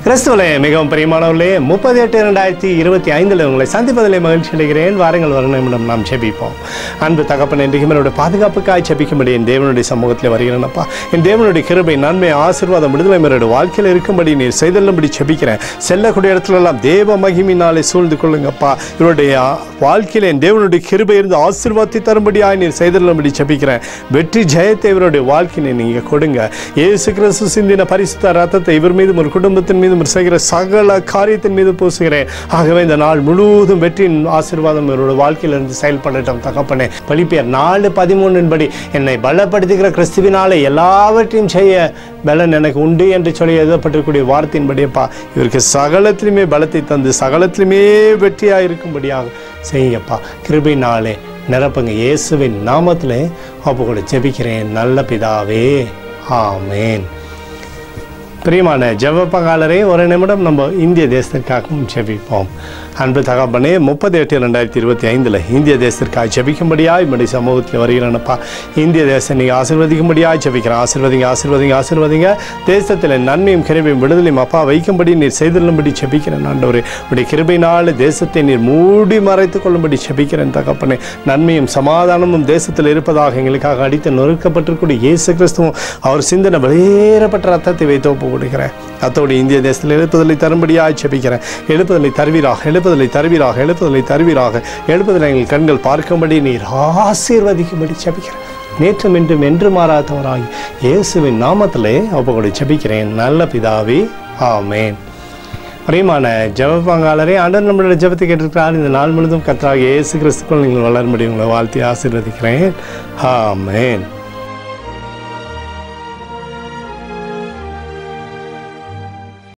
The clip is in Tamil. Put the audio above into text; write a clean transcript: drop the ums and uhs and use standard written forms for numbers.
கிறிஸ்துவலே மிகவும் பிரியமானவர்களே 38/2025 உங்களை சந்திப்பதிலே மகிழ்ச்சி அடைகிறேன். வாருங்கள் வருணமிடம் நாம் ஜெபிப்போம். அன்பு தகப்பன், இன்றைக்கும் என்னுடைய பாதுகாப்புக்காய் ஜெபிக்கும்படி என் தேவனுடைய சமூகத்தில் வருகிறேனப்பா. என் தேவனுடைய கிருபை, நன்மை, ஆசீர்வாதம், விடுதலை என்னுடைய வாழ்க்கையில் இருக்கும்படி நீர் செய்தல்லும்படி ஜெபிக்கிறேன். செல்லக்கூடிய இடத்துலெல்லாம் தேவ மகிமையினாலே சூழ்ந்து கொள்ளுங்கப்பா. இவருடைய வாழ்க்கையில் என் தேவனுடைய கிருபை இருந்து ஆசீர்வாதத்தை தரும்படியாய் நீர் செய்தல்லும்படி ஜெபிக்கிறேன். வெற்றி ஜெயத்தை இவருடைய வாழ்க்கையை நீங்கள் கொடுங்க. இயேசு கிறிஸ்து சிந்தின பரிசுத்த ரத்தத்தை இவர் மீதும் ஒரு குடும்பத்தின் மீது செய்கிற சகல காரியத்தின் மீது பூசுகிறேன். ஆகவே இந்த நாள் முழுவதும் வெற்றியின் ஆசீர்வாதம் இவருடைய வாழ்க்கையிலிருந்து செயல்படட்டும் தகப்பனே. பிலிப்பியர் 4:13 என்னை பலப்படுத்துகிற கிறிஸ்துவினாலே எல்லாவற்றையும் செய்ய பலன் எனக்கு உண்டு என்று சொல்லி எழுதப்பட்டிருக்கூடிய வார்த்தையின்படியப்பா, இவருக்கு சகலத்திலுமே பலத்தை தந்து சகலத்திலுமே வெற்றியாக இருக்கும்படியாக செய்யுங்கப்பா. கிருபையினாலே நிரப்புங்க. இயேசுவின் நாமத்திலே அப்போ கூட ஜெபிக்கிறேன் நல்ல பிதாவே, ஆமேன். பிரியமான ஜெப பங்காளரே, ஒரு நிமிடம் நம்ம இந்திய தேசத்திற்காகவும் ஜெபிப்போம். அன்பு தகப்பனே, 38/2025 இந்திய தேசத்திற்காக ஜெபிக்கும்படியாய் நம்முடைய சமூகத்தில் வருகிறேனப்பா. இந்திய தேசம் நீங்கள் ஆசீர்வதிக்கும்படியாய் ஜெபிக்கிறேன். ஆசீர்வதிங்க. தேசத்தில் நன்மையும் கிருபையும் விடுதலையும் அப்பா வைக்கும்படி நீர் செய்துள்ளும்படி ஜெபிக்கிறேன். ஆண்டவரே, உடைய கிருபையினால் தேசத்தை நீர் மூடி மறைத்துக் கொள்ளும்படி ஜெபிக்கிறேன் தகப்பனே. நன்மையும் சமாதானமும் தேசத்தில் இருப்பதாக எங்களுக்காக அடித்து நொறுக்கப்பட்டிருக்கூடிய இயேசு கிறிஸ்துவும் அவர் சிந்தனை வெளியேறப்பட்ட ரத்தத்தை வைத்து ஒப்பு கொடுக்கிறேன். அத்தோடு இந்திய தேசத்தில் எழுப்புதலை தரும்படியாய் ஜெபிக்கிறேன். எழுப்புதலை தருவீராக. எழுப்புதலை எங்கள் கண்கள் பார்க்கும்படி நீர் ஆசீர்வதிக்கும்படி ஜெபிக்கிறேன். நேற்றும் இன்றும் என்று மாறாதவராகி இயேசுவின் நாமத்திலே அப்போ ஜெபிக்கிறேன் நல்ல பிதாவே, ஆமேன். பிரியமான ஜெப பங்காளரே, ஆண்டவர் நம்மளுடைய ஜெபத்தை கேட்டிருக்கிறார். இந்த நாள் முழுவதும் கர்த்தராகிய இயேசு கிறிஸ்துக்குள் நீங்கள் வளர முடியும். உங்களை வாழ்த்தி ஆசீர்வதிக்கிறேன். ஆமேன்.